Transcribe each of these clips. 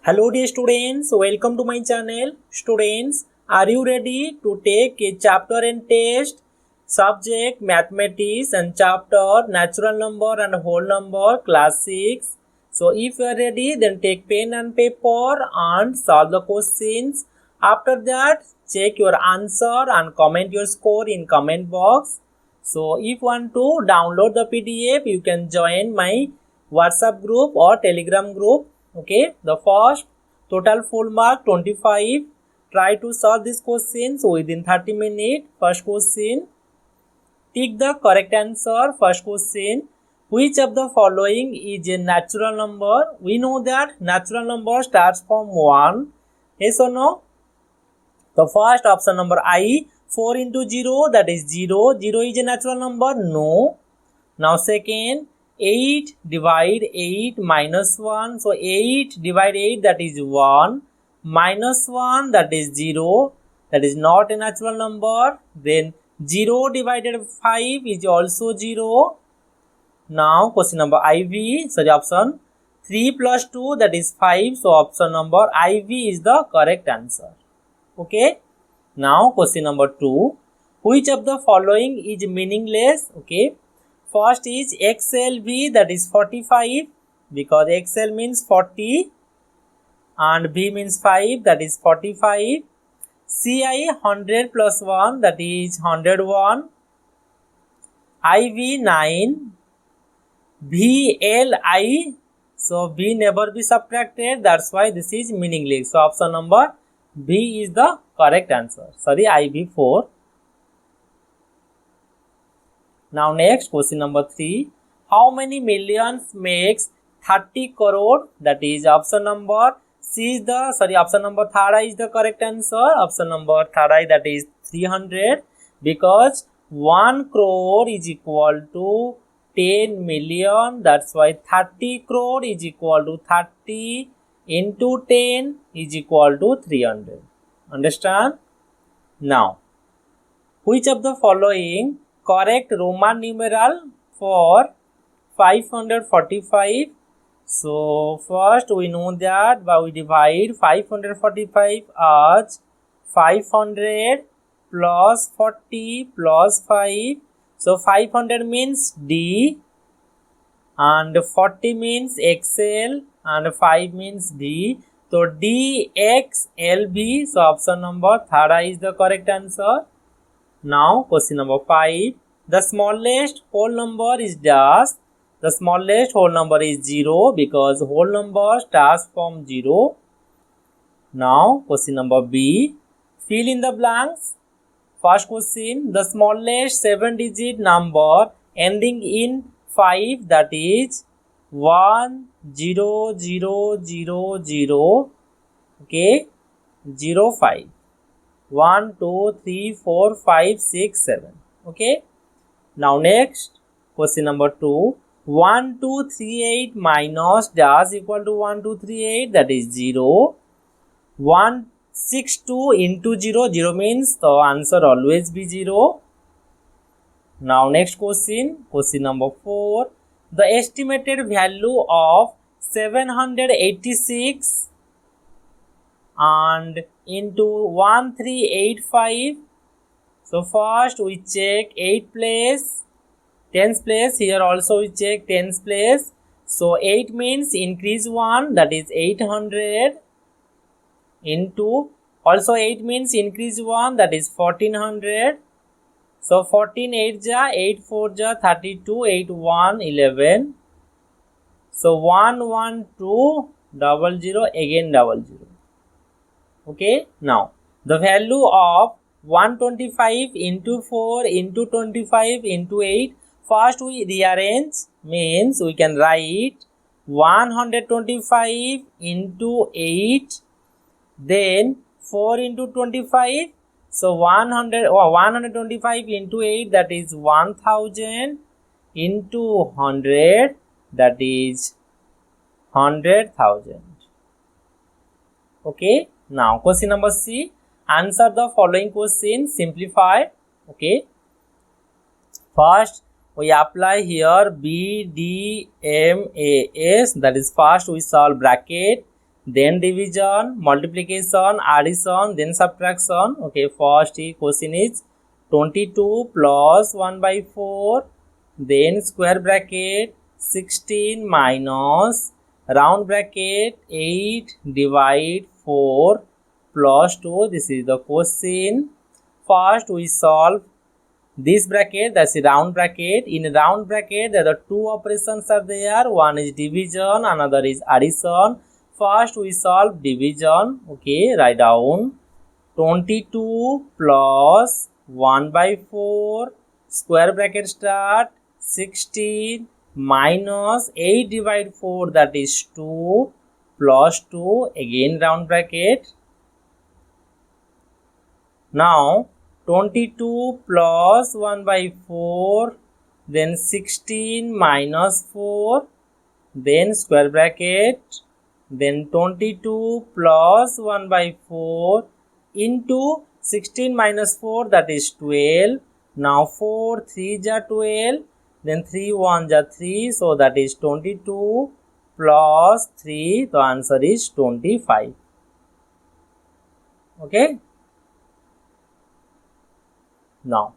Hello dear students, welcome to my channel. Students, are you ready to take a chapter and test subject mathematics and chapter natural number and whole number class 6? So if you are ready, then take pen and paper and solve the questions. After that, check your answer and comment your score in comment box. So if you want to download the PDF, you can join my WhatsApp group or Telegram group. Okay, the first total full mark 25. Try to solve these questions within 30 minutes. First question, tick the correct answer. First question, which of the following is a natural number? We know that natural number starts from 1. Yes or no? The first option number I, 4 into 0, that is 0. 0 is a natural number? No. Now second, 8 divide 8 minus 1. So 8 divide 8, that is 1. Minus 1, that is 0. That is not a natural number. Then 0 divided 5 is also 0. Now question number option 3 plus 2, that is 5. So option number IV is the correct answer. Okay. Now question number 2. Which of the following is meaningless? Okay. First is XLV, that is 45, because XL means 40 and B means 5, that is 45. CI 100 plus 1, that is 101. IV 9. VLI, so B never be subtracted, that's why this is meaningless. So option number B is the correct answer. Sorry, IV 4. Now next question number 3. How many millions makes 30 crore? That is option number C is the, option number 3 is the correct answer. Option number 3, that is 300, because 1 crore is equal to 10 million. That's why 30 crore is equal to 30 into 10 is equal to 300. Understand? Now, which of the following correct Roman numeral for 545? So first we know that we divide 545 as 500 plus 40 plus 5. So 500 means D and 40 means XL and 5 means B. So DXLB. So option number 3 is the correct answer. Now question number 5. The smallest whole number is dash. The smallest whole number is 0, because whole number starts from 0. Now question number B. Fill in the blanks. First question, the smallest 7-digit number ending in 5, that is 1 0 0 0 0. Okay, 0 5. 1 2 3 4 5 6 7. Okay. Now next question number 2. 1 2 3 8 minus dash equal to 1 2 3 8, that is 0. 1 6 2 into 0, 0 means the answer always be 0. Now next question, question number 4. The estimated value of 786 and into 1385. So first we check 8th place, 10th place. Here also we check 10th place. So 8 means increase 1, that is 800, into also 8 means increase 1, that is 1400. So 14 8 ja, 8 4 ja, 32, 8 1 11. So 1 1 2 0 0 again 0 0. Okay. Now the value of 125 into 4 into 25 into 8. First we rearrange, means we can write 125 into 8, then 4 into 25. So 125 into 8, that is 1000, into 100, that is 100,000. Okay. Now question number C. Answer the following question, simplify. Okay. First we apply here B D M A S, that is first we solve bracket. then division, multiplication, addition, then subtraction. Okay, first question is 22 plus 1 by 4, then square bracket 16 minus round bracket 8 divide 4 plus 2. This is the question. First we solve this bracket, that's a round bracket. In round bracket there are two operations are there. One is division, another is addition. First we solve division. Okay, write down 22 plus 1 by 4 square bracket start 16 minus 8 divide 4, that is 2 plus 2, again round bracket. Now 22 plus 1 by 4, then 16 minus 4, then square bracket, then 22 plus 1 by 4 into 16 minus 4, that is 12. Now 4 3 are 12, then 3 1 are 3, so that is 22 plus 3, the answer is 25. Okay. Now,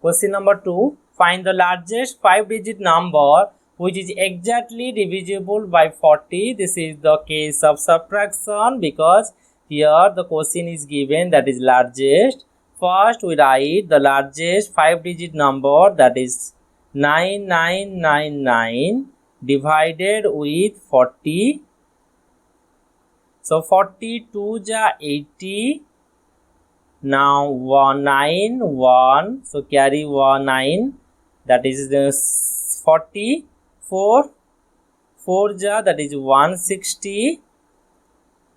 question number 2. Find the largest 5-digit number which is exactly divisible by 40. This is the case of subtraction because here the question is given that is largest. First we write the largest 5-digit number, that is 9999 divided with 40. So 42 ja 80. Now 9 1, so carry 9, that is the 44. 4 ja, that is 160.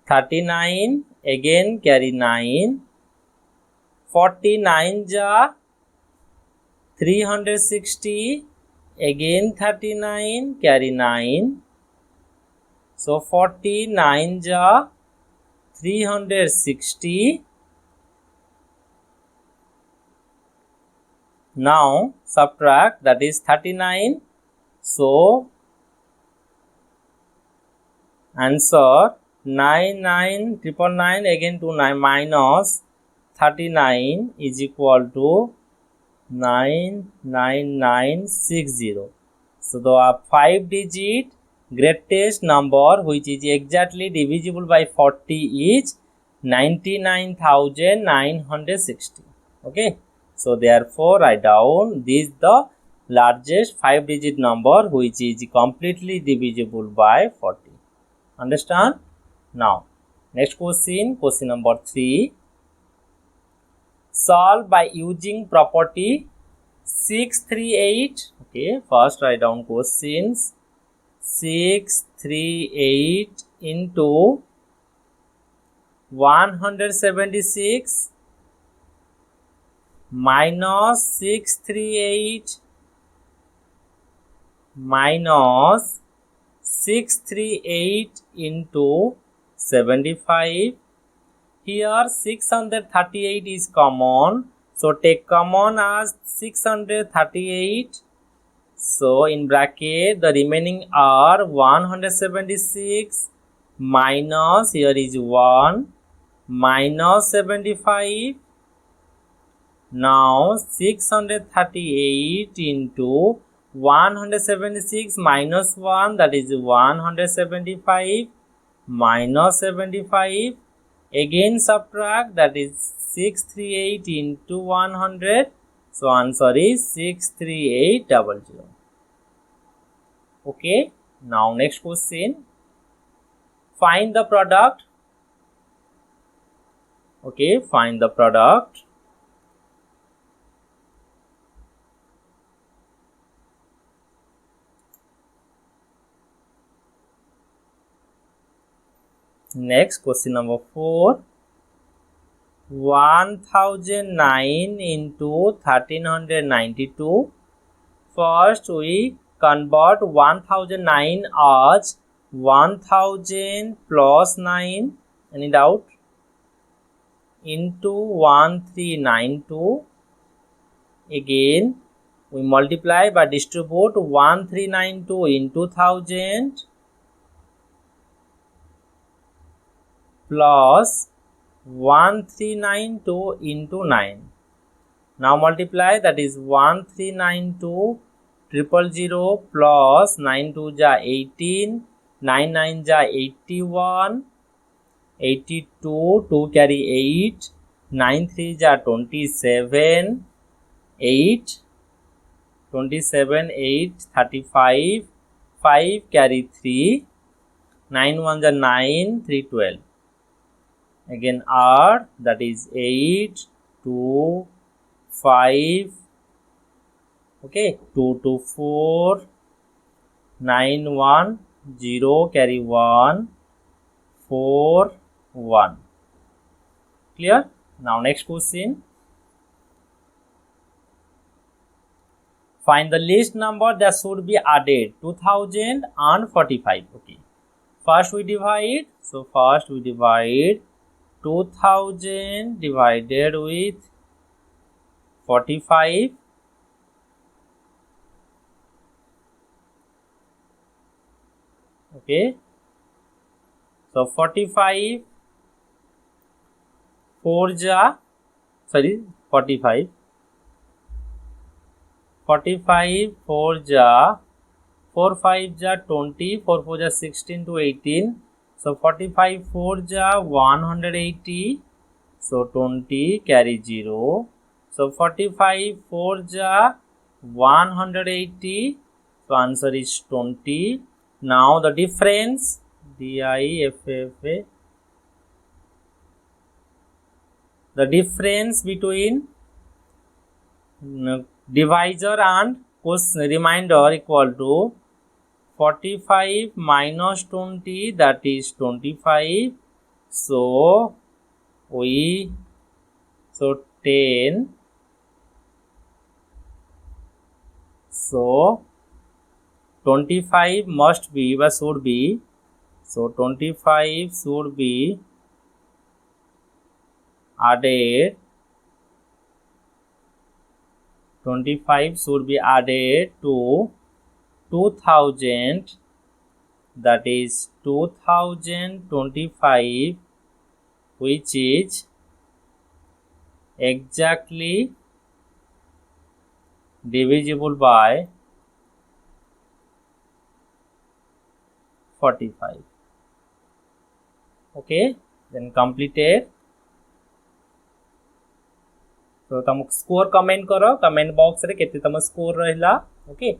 39, again carry 9. 49 ja 360, again 39, carry 9. So 49 ja 360. Now subtract, that is 39. So answer 99999 again 29 minus 39 is equal to 99960. So the 5-digit greatest number which is exactly divisible by 40 is 99,960. Okay. So therefore write down this the largest 5-digit number which is completely divisible by 40. Understand? Now next question, question number 3. Solve by using property 638. Okay, first write down questions. 638 into 176 minus 638 minus 638 into 75. Here 638 is common, so take common as 638. So in bracket the remaining are 176 minus, here is 1 minus 75. Now 638 into 176 minus 1, that is 175 minus 75. Again subtract, that is 638 into 100. So answer is 63800. Okay. Now next question. Find the product. Okay, find the product. Next, question number 4. 1009 into 1392. First, we convert 1009 as 1000 plus 9. Any doubt? Into 1392. Again, we multiply by distribute 1392 into 1000. plus 1392 into 9. Now multiply, that is 1392 000 plus 9 2 ja 18, 9 9 ja 81, 82, 2 carry 8, 9 3 ja 27, 8, 27, 8, 35, 5 carry 3, 9 1 ja 9, 3 12. Again R, that is 8, 2, 5, okay, 2 2 4, 9 1, 0 carry 1, 4 1. Clear? Now next question. Find the least number that should be added, 2045. Okay. First we divide. So first we divide 2000 divided with 45. Okay. So 45 4 ja, sorry, 45. 45 4 ja, 4 5 ja 20, 4 4 ja 16 to 18. So 45 4 ja 180. So 20 carry 0. So 45 4 ja 180. So answer is 20. Now the difference, DIFFA, the difference between divisor and remainder equal to 45 minus 20, that is 25. So 10. So 25 must be, but should be. So 25 should be added. 25 should be added to 2000, that is 2025, which is exactly divisible by 45. Okay, then completed. तो तुम score comment करो comment box रे केते तुम score रहला. Okay